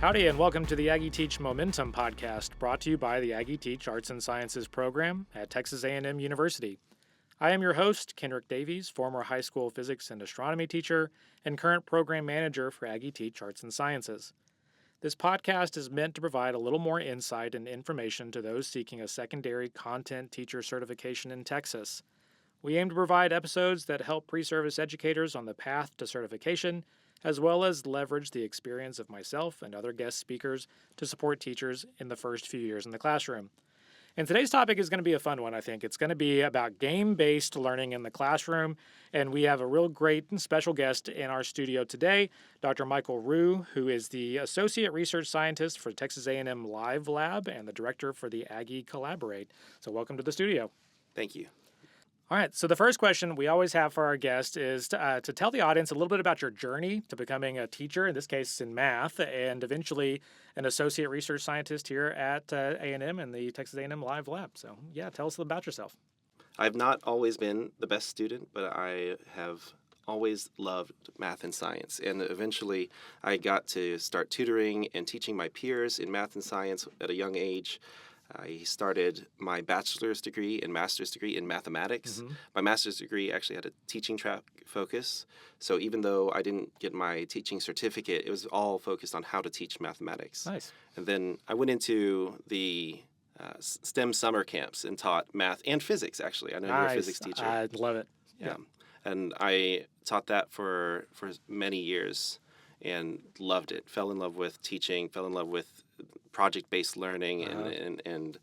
Howdy, and welcome to the Aggie Teach Momentum podcast, brought to you by the Aggie Teach Arts and Sciences program at Texas A&M University. I am your host, Kendrick Davies, former high school physics and astronomy teacher and current program manager for Aggie Teach Arts and Sciences. This podcast is meant to provide a little more insight and information to those seeking a secondary content teacher certification in Texas. We aim to provide episodes that help pre-service educators on the path to certification, as well as leverage the experience of myself and other guest speakers to support teachers in the first few years in the classroom. And today's topic is going to be a fun one, I think. It's going to be about game-based learning in the classroom, and we have a real great and special guest in our studio today, Dr. Michael Rue, who is the Associate Research Scientist for Texas A&M Live Lab and the Director for the Aggie Collaborate. So welcome to the studio. Thank you. All right, so the first question we always have for our guest is to tell the audience a little bit about your journey to becoming a teacher, in this case in math, and eventually an associate research scientist here at A&M and the Texas A&M Live Lab. So yeah, tell us about yourself. I've not always been the best student, but I have always loved math and science. And eventually I got to start tutoring and teaching my peers in math and science at a young age. I started my bachelor's degree and master's degree in mathematics. Mm-hmm. My master's degree actually had a teaching track focus. So even though I didn't get my teaching certificate, it was all focused on how to teach mathematics. Nice. And then I went into the STEM summer camps and taught math and physics, actually. I know you're a physics teacher. I love it. Yeah. And I taught that for many years and loved it. Fell in love with teaching, fell in love with project-based learning and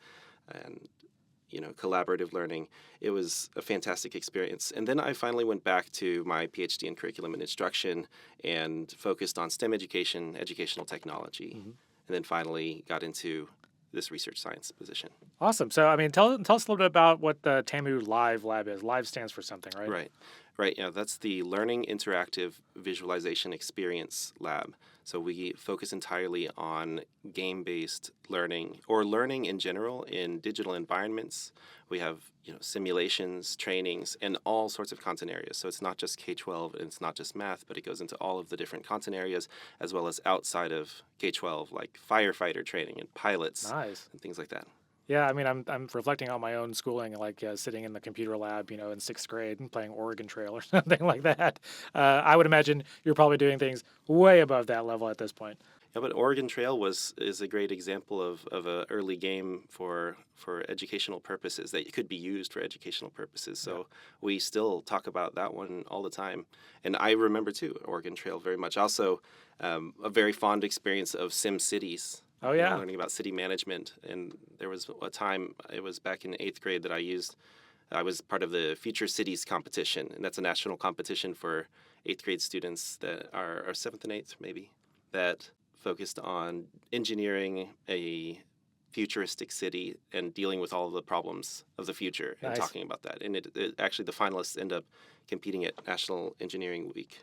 collaborative learning. It was a fantastic experience. And then I finally went back to my PhD in curriculum and instruction and focused on STEM education, educational technology, and then finally got into this research science position. Awesome. So, tell us a little bit about what the TAMU Live Lab is. Live stands for something, right? Right. Yeah, that's the Learning Interactive Visualization Experience Lab. So we focus entirely on game-based learning or learning in general in digital environments. We have simulations, trainings, and all sorts of content areas. So it's not just K-12 and it's not just math, but it goes into all of the different content areas as well as outside of K-12, like firefighter training and pilots and things like that. Yeah, I'm reflecting on my own schooling, like sitting in the computer lab, in sixth grade and playing Oregon Trail or something like that. I would imagine you're probably doing things way above that level at this point. Yeah, but Oregon Trail is a great example of an early game for educational purposes that could be used for educational purposes. So we still talk about that one all the time. And I remember, too, Oregon Trail very much. Also, a very fond experience of Sim Cities. Oh, yeah. Learning about city management. And there was a time, it was back in 8th grade, that I was part of the Future Cities competition. And that's a national competition for 8th grade students that are 7th and 8th, maybe, that focused on engineering a futuristic city and dealing with all of the problems of the future and talking about that. And it actually, the finalists end up competing at National Engineering Week.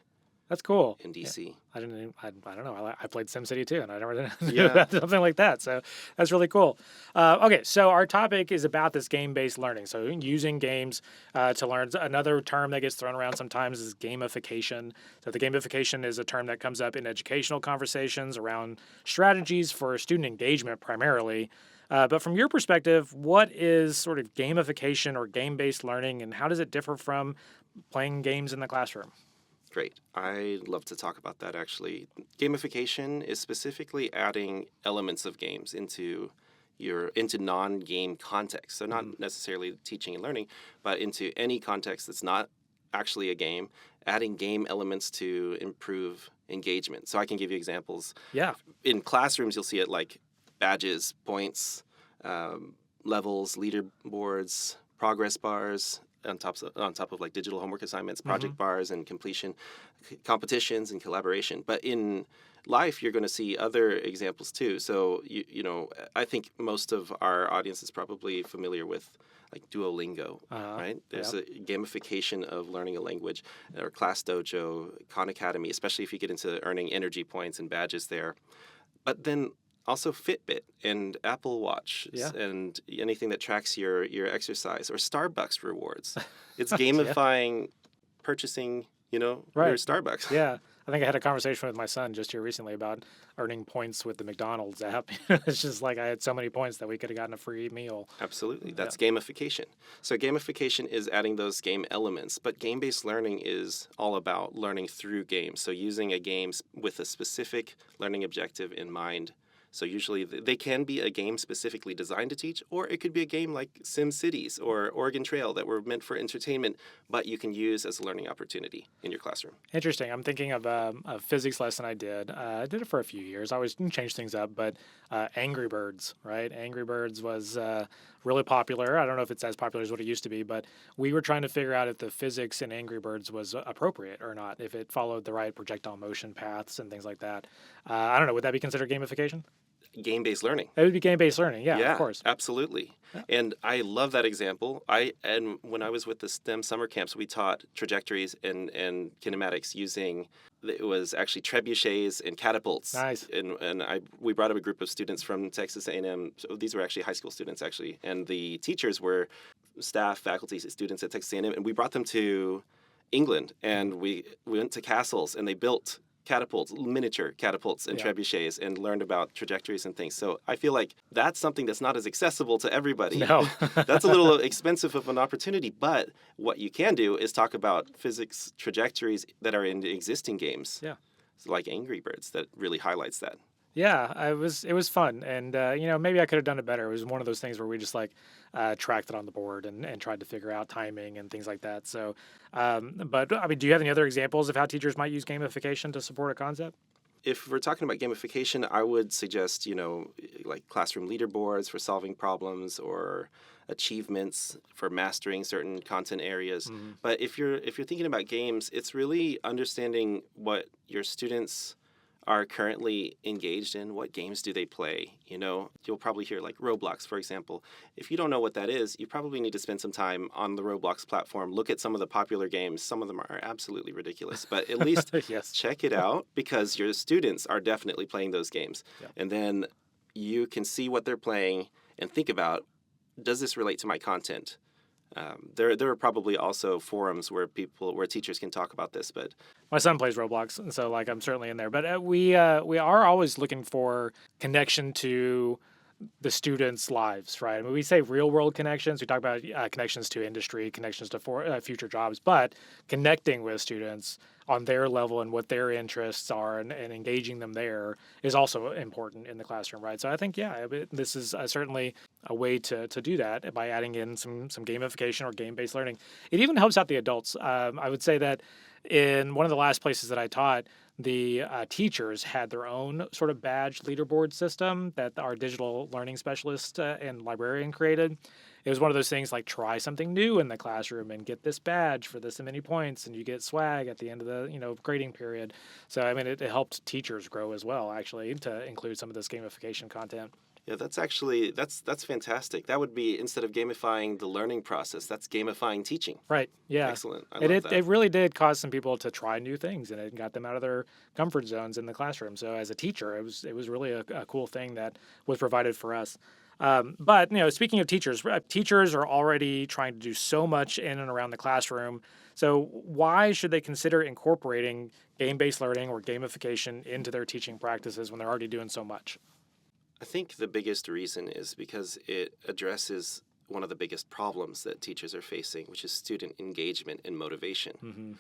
That's cool. In D.C. Yeah. I don't know. I played SimCity too, and I never did something like that. So that's really cool. Okay, so our topic is about this game-based learning. So using games to learn. Another term that gets thrown around sometimes is gamification. So the gamification is a term that comes up in educational conversations around strategies for student engagement primarily. But from your perspective, what is sort of gamification or game-based learning, and how does it differ from playing games in the classroom? Great. I'd love to talk about that, actually. Gamification is specifically adding elements of games into non-game context. So not necessarily teaching and learning, but into any context that's not actually a game, adding game elements to improve engagement. So I can give you examples. Yeah. In classrooms, you'll see it like badges, points, levels, leaderboards, progress bars, on top of like digital homework assignments, project bars, and completion competitions and collaboration. But in life, you're going to see other examples too. So I think most of our audience is probably familiar with like Duolingo, right? There's a gamification of learning a language, or Class Dojo, Khan Academy, especially if you get into earning energy points and badges there. But then also Fitbit and Apple Watch and anything that tracks your exercise, or Starbucks rewards. It's gamifying purchasing, your Starbucks. Yeah. I think I had a conversation with my son just here recently about earning points with the McDonald's app. It's just like I had so many points that we could have gotten a free meal. Absolutely. Yeah. That's gamification. So gamification is adding those game elements, but game-based learning is all about learning through games. So using a game with a specific learning objective in mind. So usually they can be a game specifically designed to teach, or it could be a game like Sim Cities or Oregon Trail that were meant for entertainment, but you can use as a learning opportunity in your classroom. Interesting. I'm thinking of a physics lesson I did. I did it for a few years. I always change things up, but Angry Birds, right? Angry Birds was really popular. I don't know if it's as popular as what it used to be, but we were trying to figure out if the physics in Angry Birds was appropriate or not, if it followed the right projectile motion paths and things like that. I don't know. Would that be considered gamification? Game-based learning. It would be game-based learning. Yeah, of course. Absolutely. Yeah. And I love that example. And when I was with the STEM summer camps, we taught trajectories and kinematics using, it was actually trebuchets and catapults. Nice. And we brought up a group of students from Texas A&M. So these were actually high school students, actually. And the teachers were staff, faculty, students at Texas A&M. And we brought them to England. And we went to castles, and they built catapults, miniature catapults and trebuchets, and learned about trajectories and things. So I feel like that's something that's not as accessible to everybody. No. That's a little expensive of an opportunity, but what you can do is talk about physics trajectories that are in the existing games. Yeah. Like Angry Birds, that really highlights that. Yeah, it was fun, and maybe I could have done it better. It was one of those things where we just tracked it on the board and tried to figure out timing and things like that. So, but I mean, do you have any other examples of how teachers might use gamification to support a concept? If we're talking about gamification, I would suggest like classroom leaderboards for solving problems or achievements for mastering certain content areas. Mm-hmm. But if you're thinking about games, it's really understanding what your students are currently engaged in. What games do they play? You'll probably hear like Roblox, for example. If you don't know what that is, you probably need to spend some time on the Roblox platform, look at some of the popular games. Some of them are absolutely ridiculous, but at least Yes. check it out, because your students are definitely playing those games. Yep. And then you can see what they're playing and think about, does this relate to my content? There are probably also forums where teachers can talk about this, but My son plays Roblox, and so I'm certainly in there. But we are always looking for connection to the students' lives, right? I mean, we say real world connections. We talk about connections to industry, connections to future jobs, but connecting with students on their level and what their interests are and engaging them there is also important in the classroom, right? So I think, this is certainly a way to do that by adding in some gamification or game-based learning. It even helps out the adults. I would say that in one of the last places that I taught, the teachers had their own sort of badge leaderboard system that our digital learning specialist and librarian created. It was one of those things like try something new in the classroom and get this badge for this many points, and you get swag at the end of the grading period. So I mean, it helped teachers grow as well, actually, to include some of this gamification content. yeah, that's fantastic. That would be, instead of gamifying the learning process, that's gamifying teaching. Right. Yeah. Excellent. I And love that. it really did cause some people to try new things, and it got them out of their comfort zones in the classroom. So as a teacher, it was really a cool thing that was provided for us. But speaking of teachers, teachers are already trying to do so much in and around the classroom. So why should they consider incorporating game-based learning or gamification into their teaching practices when they're already doing so much? I think the biggest reason is because it addresses one of the biggest problems that teachers are facing, which is student engagement and motivation. Mm-hmm.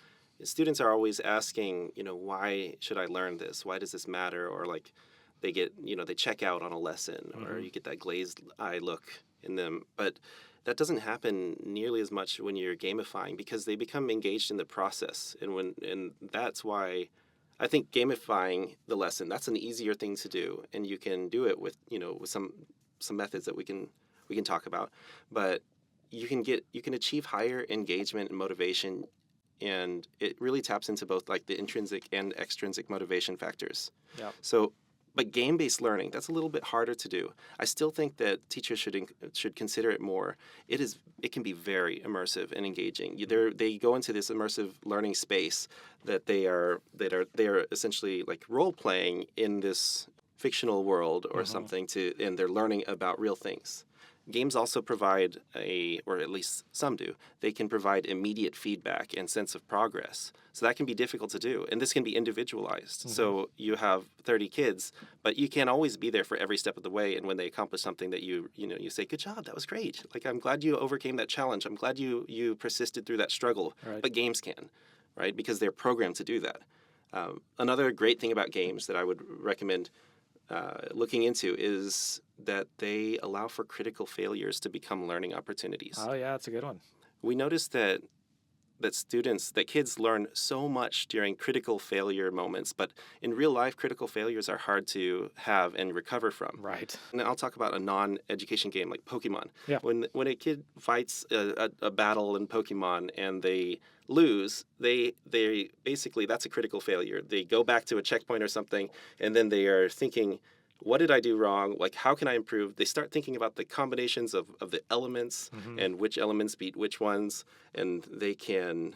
Students are always asking, why should I learn this? Why does this matter? Or like they get, they check out on a lesson, or you get that glazed eye look in them. But that doesn't happen nearly as much when you're gamifying, because they become engaged in the process. And that's why I think gamifying the lesson, that's an easier thing to do, and you can do it with with some methods that we can talk about. But you can achieve higher engagement and motivation, and it really taps into both like the intrinsic and extrinsic motivation factors. Yeah. So, but game-based learning, that's a little bit harder to do. I still think that teachers should consider it more. It can be very immersive and engaging. They go into this immersive learning space that they are essentially like role playing in this fictional world or something, and they're learning about real things. Games also provide or at least some do, they can provide immediate feedback and sense of progress. So that can be difficult to do. And this can be individualized. Mm-hmm. So you have 30 kids, but you can't always be there for every step of the way. And when they accomplish something that you say, good job, that was great. Like, I'm glad you overcame that challenge. I'm glad you persisted through that struggle. Right. But games can, right? Because they're programmed to do that. Another great thing about games that I would recommend looking into is that they allow for critical failures to become learning opportunities. Oh, yeah, that's a good one. We noticed that kids learn so much during critical failure moments, but in real life, critical failures are hard to have and recover from. Right. And I'll talk about a non-education game like Pokemon. Yeah. When a kid fights a battle in Pokemon and they lose, they basically, that's a critical failure. They go back to a checkpoint or something, and then they are thinking, what did I do wrong? Like, how can I improve? They start thinking about the combinations of the elements and which elements beat which ones, and they can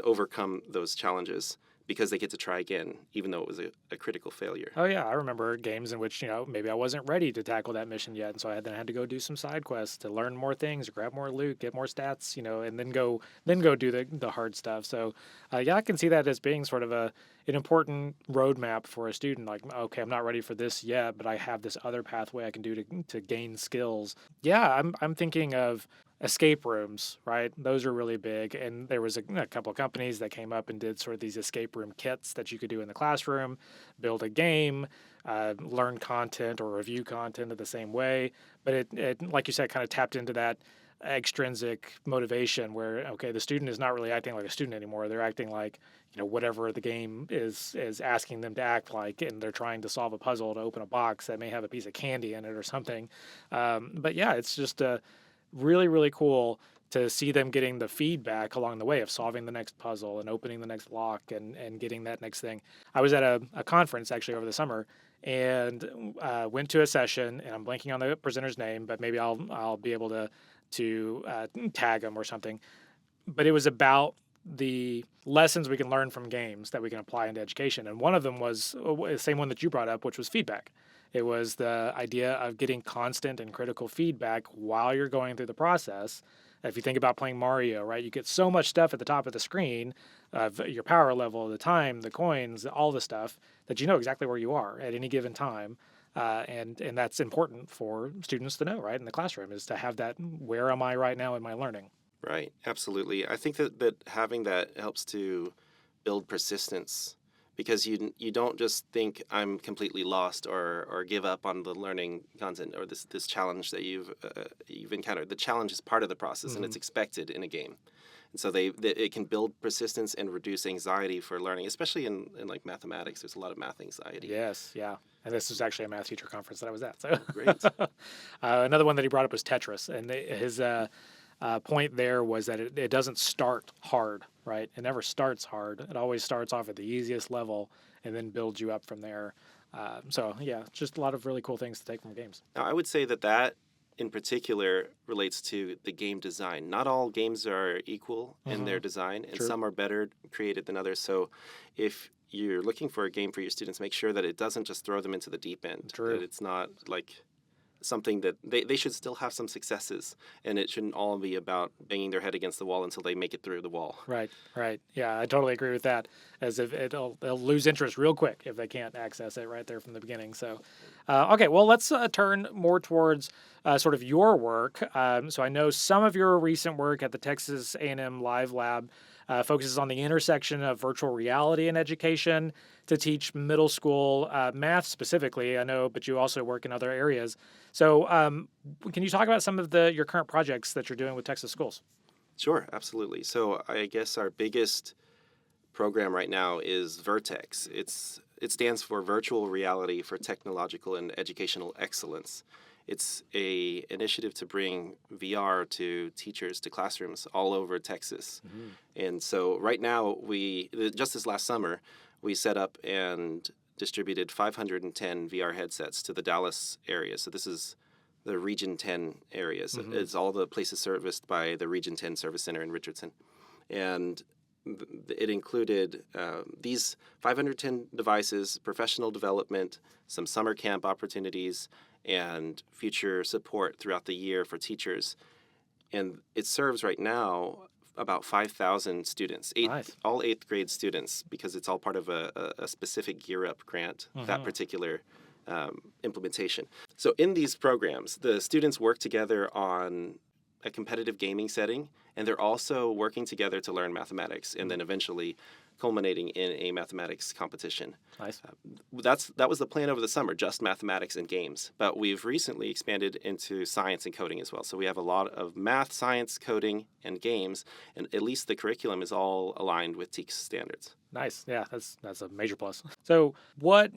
overcome those challenges because they get to try again, even though it was a critical failure. Oh, yeah. I remember games in which, maybe I wasn't ready to tackle that mission yet. And so I had to go do some side quests to learn more things, grab more loot, get more stats, and then go do the hard stuff. So, yeah, I can see that as being sort of an important roadmap for a student. Like, okay, I'm not ready for this yet, but I have this other pathway I can do to gain skills. Yeah, I'm thinking of escape rooms, right? Those are really big. And there was a couple of companies that came up and did sort of these escape room kits that you could do in the classroom, build a game, learn content or review content in the same way. But it, like you said, kind of tapped into that extrinsic motivation where, okay, the student is not really acting like a student anymore. They're acting like, whatever the game is asking them to act like, and they're trying to solve a puzzle to open a box that may have a piece of candy in it or something. But yeah, it's just really, really cool to see them getting the feedback along the way of solving the next puzzle and opening the next lock and getting that next thing. I was at a conference actually over the summer and went to a session, and I'm blanking on the presenter's name, but maybe I'll be able to tag them or something. But it was about the lessons we can learn from games that we can apply into education. And one of them was the same one that you brought up, which was feedback. It was the idea of getting constant and critical feedback while you're going through the process. If you think about playing Mario, right, you get so much stuff at the top of the screen of your power level, the time, the coins, all the stuff that you know exactly where you are at any given time. And that's important for students to know, right, in the classroom, is to have that, where am I right now in my learning? Right, absolutely. I think that having that helps to build persistence, because you don't just think I'm completely lost or give up on the learning content or this challenge that you've encountered. The challenge is part of the process, and it's expected in a game. And so it can build persistence and reduce anxiety for learning, especially in like mathematics. There's a lot of math anxiety. Yes, yeah. And this was actually a math teacher conference that I was at. So Great. Another one that he brought up was Tetris, and his point there was that it doesn't start hard, right? It never starts hard. It always starts off at the easiest level and then builds you up from there. So, yeah, just a lot of really cool things to take from games. Now, I would say that in particular relates to the game design. Not all games are equal in their design, and some are better created than others. So if you're looking for a game for your students, make sure that it doesn't just throw them into the deep end. True. That it's not like something that they should still have some successes, and it shouldn't all be about banging their head against the wall until they make it through the wall. Right. Yeah, I totally agree with that. As if they'll lose interest real quick if they can't access it right there from the beginning. So, okay, well, let's turn more towards sort of your work. So I know some of your recent work at the Texas A&M Live Lab focuses on the intersection of virtual reality and education to teach middle school math specifically, I know, but you also work in other areas. So can you talk about some of your current projects that you're doing with Texas schools? Sure, absolutely. So I guess our biggest program right now is Vertex. It stands for Virtual Reality for Technological and Educational Excellence. It's an initiative to bring VR to teachers, to classrooms all over Texas. And so right now, just this last summer, we set up and distributed 510 VR headsets to the Dallas area. So this is the Region 10 areas. It's all the places serviced by the Region 10 Service Center in Richardson. And it included these 510 devices, professional development, some summer camp opportunities, and future support throughout the year for teachers. And it serves right now about 5,000 students, Nice. all eighth grade students, because it's all part of a specific Gear Up grant, that particular implementation. So in these programs, the students work together on a competitive gaming setting, and they're also working together to learn mathematics, and then eventually culminating in a mathematics competition. Nice. That was the plan over the summer, just mathematics and games. But we've recently expanded into science and coding as well. So we have a lot of math, science, coding, and games, and at least the curriculum is all aligned with TEKS standards. Nice. Yeah, that's a major plus. So what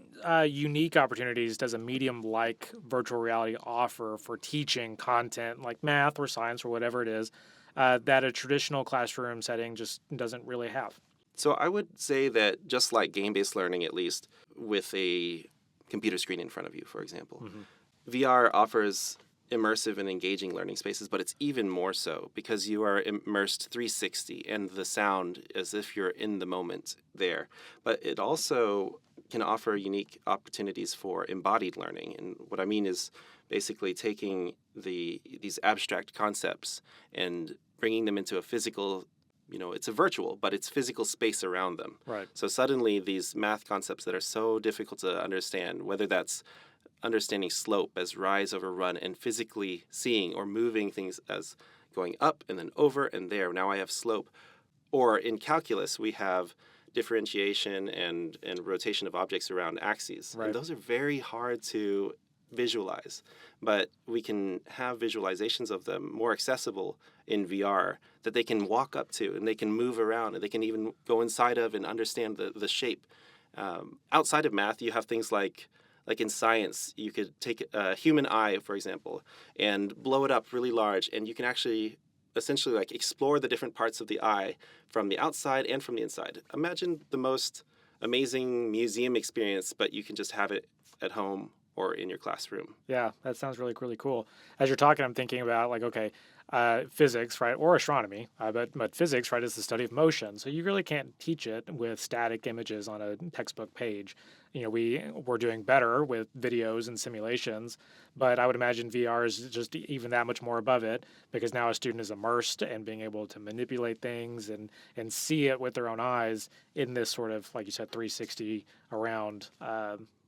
unique opportunities does a medium like virtual reality offer for teaching content like math or science or whatever it is that a traditional classroom setting just doesn't really have? So I would say that just like game-based learning, at least with a computer screen in front of you, for example, VR offers immersive and engaging learning spaces, but it's even more so because you are immersed 360 and the sound as if you're in the moment there. But it also can offer unique opportunities for embodied learning. And what I mean is basically taking these abstract concepts and bringing them into a physical, it's a virtual, but it's physical space around them. Right. So suddenly these math concepts that are so difficult to understand, whether that's understanding slope as rise over run and physically seeing or moving things as going up and then over and there, now I have slope. Or in calculus, we have differentiation and rotation of objects around axes. Right. And those are very hard to visualize, but we can have visualizations of them more accessible in VR that they can walk up to and they can move around and they can even go inside of and understand the shape. Outside of math, you have things like in science, you could take a human eye, for example, and blow it up really large, and you can actually essentially like explore the different parts of the eye from the outside and from the inside. Imagine the most amazing museum experience, but you can just have it at home or in your classroom. Yeah, that sounds really, really cool. As you're talking, I'm thinking about physics, right, or astronomy, but physics, right, is the study of motion. So you really can't teach it with static images on a textbook page. We're doing better with videos and simulations, but I would imagine VR is just even that much more above it because now a student is immersed and being able to manipulate things and see it with their own eyes in this sort of, like you said, 360 around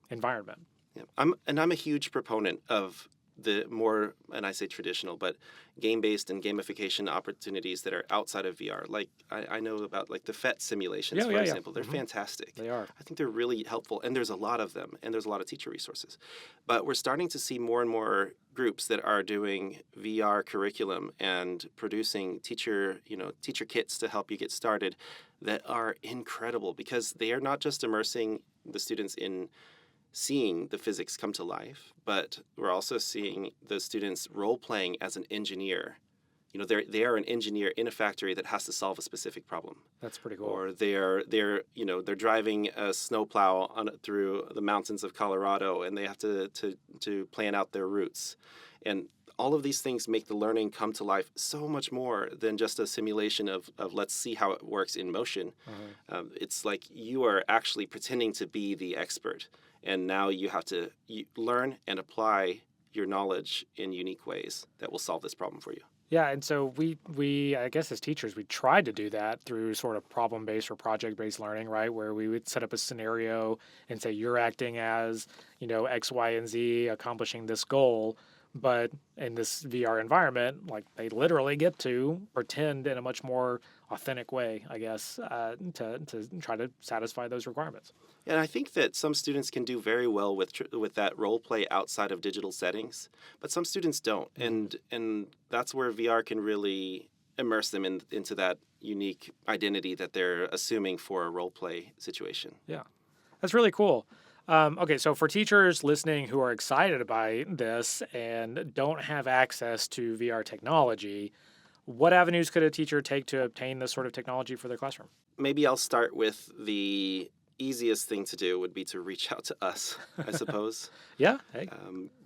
environment. Yeah. I'm a huge proponent of the more, and I say traditional, but game-based and gamification opportunities that are outside of VR. Like I know about like the PhET simulations, for example. They're fantastic. They are. I think they're really helpful, and there's a lot of them, and there's a lot of teacher resources. But we're starting to see more and more groups that are doing VR curriculum and producing teacher kits to help you get started that are incredible because they are not just immersing the students in seeing the physics come to life, but we're also seeing the students role-playing as an engineer. They are an engineer in a factory that has to solve a specific problem. That's pretty cool. Or they're driving a snowplow through the mountains of Colorado, and they have to plan out their routes. And all of these things make the learning come to life so much more than just a simulation of let's see how it works in motion. It's like you are actually pretending to be the expert. And now you have to learn and apply your knowledge in unique ways that will solve this problem for you. Yeah, and so we I guess as teachers, we tried to do that through sort of problem-based or project-based learning, right? Where we would set up a scenario and say, you're acting as, X, Y, and Z, accomplishing this goal. But in this VR environment, like they literally get to pretend in a much more authentic way, I guess, to try to satisfy those requirements. And I think that some students can do very well with that role play outside of digital settings, but some students don't, and that's where VR can really immerse them into that unique identity that they're assuming for a role play situation. Yeah, that's really cool. Okay, so for teachers listening who are excited by this and don't have access to VR technology, what avenues could a teacher take to obtain this sort of technology for their classroom? Maybe I'll start with the easiest thing to do would be to reach out to us, I suppose. Yeah. Hey.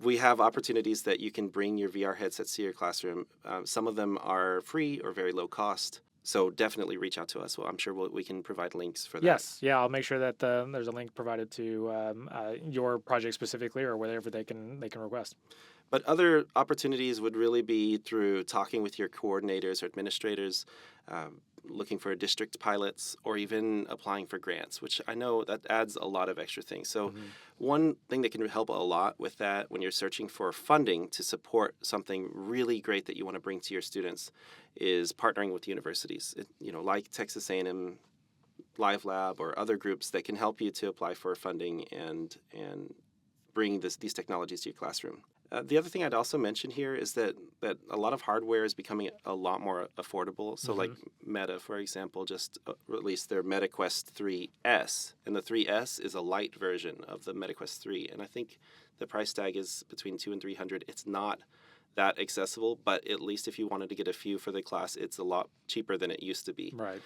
We have opportunities that you can bring your VR headsets to your classroom. Some of them are free or very low cost. So definitely reach out to us. Well, I'm sure we can provide links for that. Yes, yeah, I'll make sure that there's a link provided to your project specifically, or whatever they can request. But other opportunities would really be through talking with your coordinators or administrators, looking for district pilots, or even applying for grants, which I know that adds a lot of extra things. So one thing that can help a lot with that when you're searching for funding to support something really great that you want to bring to your students is partnering with universities, like Texas A&M Live Lab or other groups that can help you to apply for funding and bring these technologies to your classroom. The other thing I'd also mention here is that a lot of hardware is becoming a lot more affordable. So like Meta, for example, just released their MetaQuest 3S, and the 3S is a light version of the MetaQuest 3. And I think the price tag is between $200 and $300. It's not that accessible, but at least if you wanted to get a few for the class, it's a lot cheaper than it used to be. Right.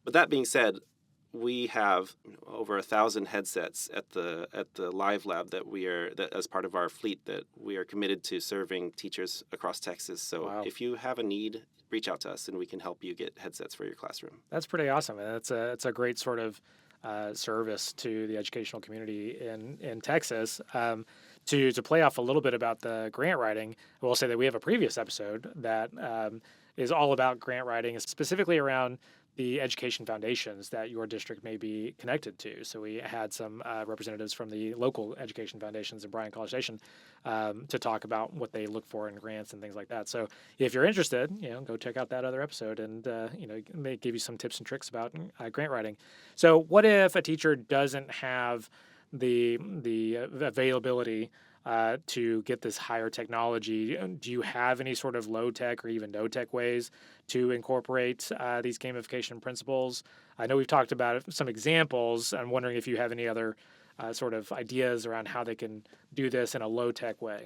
But that being said, we have over 1,000 headsets at the Live Lab that as part of our fleet that we are committed to serving teachers across Texas. So if you have a need, reach out to us and we can help you get headsets for your classroom. That's pretty awesome, and it's a great sort of service to the educational community in Texas. To play off a little bit about the grant writing, I will say that we have a previous episode that is all about grant writing, specifically around the education foundations that your district may be connected to. So we had some representatives from the local education foundations in Bryan College Station to talk about what they look for in grants and things like that. So if you're interested, go check out that other episode, and it may give you some tips and tricks about grant writing. So what if a teacher doesn't have the availability to get this higher technology? Do you have any sort of low tech or even no tech ways to incorporate these gamification principles? I know we've talked about some examples. I'm wondering if you have any other sort of ideas around how they can do this in a low tech way.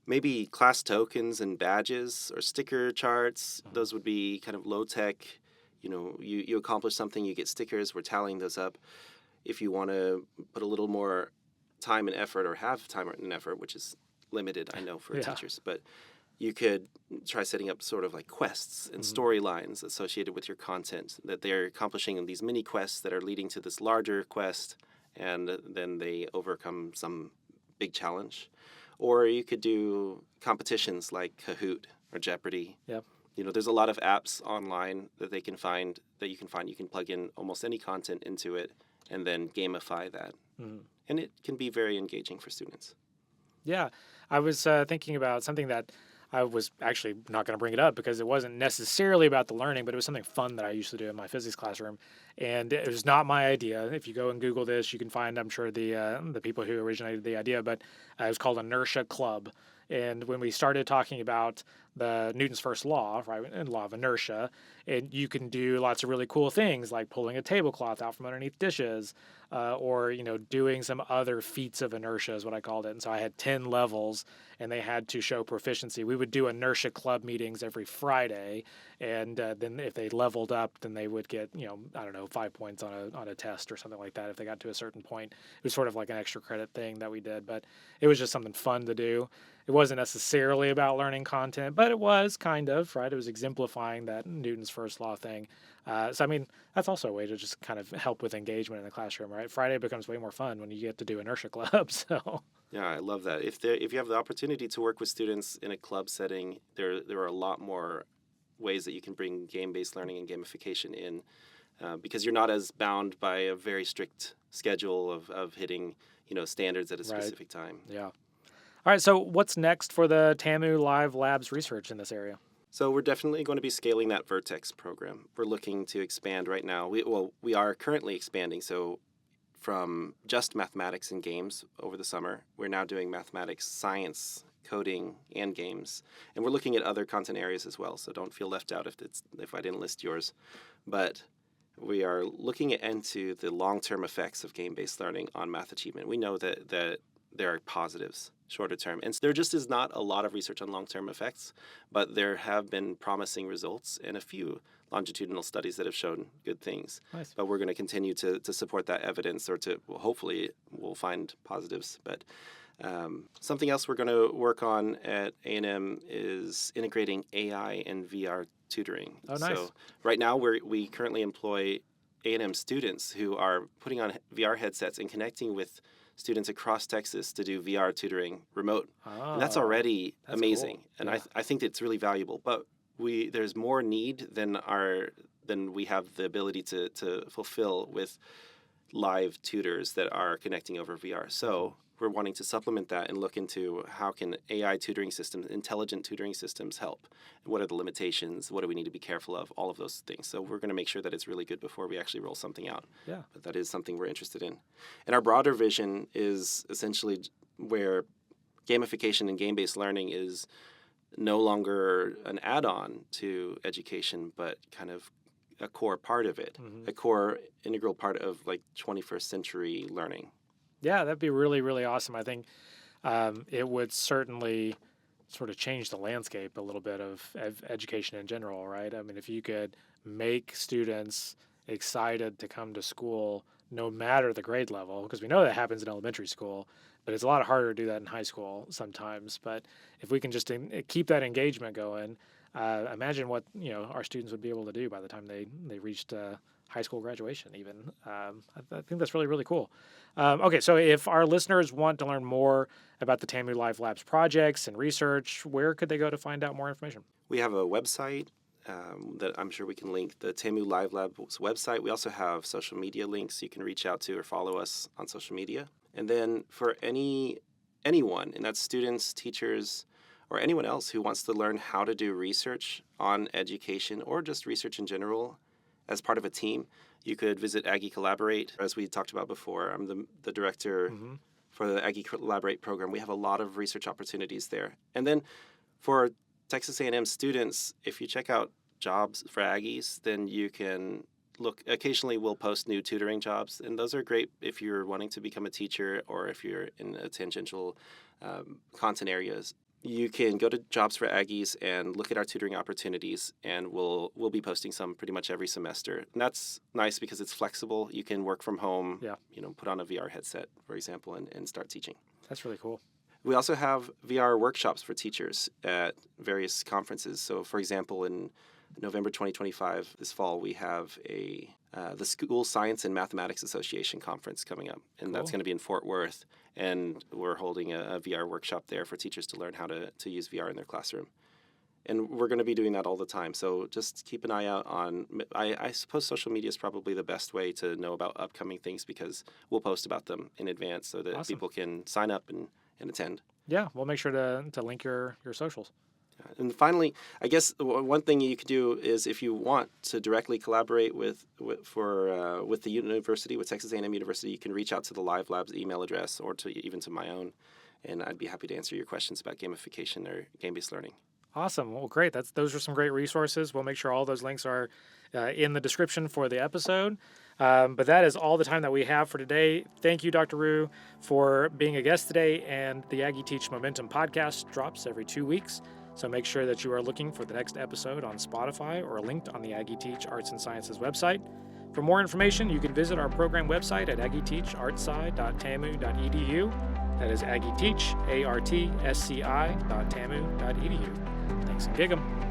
Maybe class tokens and badges or sticker charts. Those would be kind of low tech. You accomplish something, you get stickers. We're tallying those up. If you want to put a little more time and effort, or have time and effort, which is limited, I know, for teachers, but you could try setting up sort of like quests and storylines associated with your content, that they're accomplishing these mini quests that are leading to this larger quest, and then they overcome some big challenge. Or you could do competitions like Kahoot or Jeopardy. Yep. There's a lot of apps online that you can find. You can plug in almost any content into it and then gamify that. And it can be very engaging for students. Yeah. I was thinking about something that I was actually not going to bring it up because it wasn't necessarily about the learning, but it was something fun that I used to do in my physics classroom. And it was not my idea. If you go and Google this, you can find, I'm sure, the people who originated the idea, but it was called Inertia Club. And when we started talking about the Newton's first law, right, and law of inertia, and you can do lots of really cool things like pulling a tablecloth out from underneath dishes, or doing some other feats of inertia is what I called it. And so I had 10 levels, and they had to show proficiency. We would do inertia club meetings every Friday, and then if they leveled up, then they would get 5 points on a test or something like that if they got to a certain point. It was sort of like an extra credit thing that we did, but it was just something fun to do. It wasn't necessarily about learning content, but it was kind of, right? It was exemplifying that Newton's first law thing. So, I mean, that's also a way to just kind of help with engagement in the classroom, right? Friday becomes way more fun when you get to do Inertia Club, so... Yeah, I love that. If you have the opportunity to work with students in a club setting, there are a lot more ways that you can bring game-based learning and gamification in, because you're not as bound by a very strict schedule of hitting, standards at a specific time. Yeah. All right, so what's next for the TAMU Live Labs research in this area? So we're definitely going to be scaling that Vertex program. We're looking to expand right now. We are currently expanding. So from just mathematics and games over the summer, we're now doing mathematics, science, coding, and games. And we're looking at other content areas as well. So don't feel left out if I didn't list yours. But we are looking into the long-term effects of game-based learning on math achievement. We know that there are positives shorter term. And there just is not a lot of research on long-term effects, but there have been promising results and a few longitudinal studies that have shown good things. Nice. But we're going to continue to support that evidence, or hopefully we'll find positives. But Something else we're going to work on at A&M is integrating AI and VR tutoring. Oh, nice. So right now we currently employ A&M students who are putting on VR headsets and connecting with students across Texas to do VR tutoring remote. Oh, And that's already that's amazing. cool. And Yeah. I think it's really valuable. But there's more need than we have the ability to fulfill with live tutors that are connecting over VR. So we're wanting to supplement that and look into how can AI tutoring systems, intelligent tutoring systems help? What are the limitations? What do we need to be careful of? All of those things. So we're going to make sure that it's really good before we actually roll something out. Yeah. But that is something we're interested in. And our broader vision is essentially where gamification and game-based learning is no longer an add-on to education, but kind of a core part of it, a core integral part of like 21st century learning. Yeah, that'd be really, really awesome. I think it would certainly sort of change the landscape a little bit of education in general, right? I mean, if you could make students excited to come to school no matter the grade level, because we know that happens in elementary school, but it's a lot harder to do that in high school sometimes. But if we can just keep that engagement going, imagine what our students would be able to do by the time they reached high school graduation even. I think that's really, really cool. Okay, so if our listeners want to learn more about the TAMU Live Labs projects and research, where could they go to find out more information? We have a website that I'm sure we can link, the TAMU Live Labs website. We also have social media links you can reach out to or follow us on social media. And then for anyone, and that's students, teachers, or anyone else who wants to learn how to do research on education or just research in general as part of a team, you could visit Aggie Collaborate. As we talked about before, I'm the director for the Aggie Collaborate program. We have a lot of research opportunities there. And then for Texas A&M students, if you check out jobs for Aggies, then you can look. Occasionally we'll post new tutoring jobs, and those are great if you're wanting to become a teacher or if you're in a tangential content areas. You can go to Jobs for Aggies and look at our tutoring opportunities, and we'll be posting some pretty much every semester. And that's nice because it's flexible. You can work from home, put on a VR headset, for example, and start teaching. That's really cool. We also have VR workshops for teachers at various conferences. So, for example, in November 2025, this fall, we have the School Science and Mathematics Association conference coming up, and that's going to be in Fort Worth. And we're holding a VR workshop there for teachers to learn how to use VR in their classroom. And we're going to be doing that all the time. So just keep an eye out on, I suppose social media is probably the best way to know about upcoming things because we'll post about them in advance so that people can sign up and attend. Yeah, we'll make sure to link your socials. And finally, I guess one thing you could do is if you want to directly collaborate with the university, with Texas A&M University, you can reach out to the Live Labs email address or even to my own, and I'd be happy to answer your questions about gamification or game-based learning. Awesome. Well, great. Those are some great resources. We'll make sure all those links are in the description for the episode. But that is all the time that we have for today. Thank you, Dr. Rue, for being a guest today. And the Aggie Teach Momentum podcast drops every 2 weeks. So make sure that you are looking for the next episode on Spotify or linked on the Aggie Teach Arts and Sciences website. For more information, you can visit our program website at aggieteachartsci.tamu.edu. That is aggieteach, ARTSCI.tamu.edu. Thanks and gig 'em.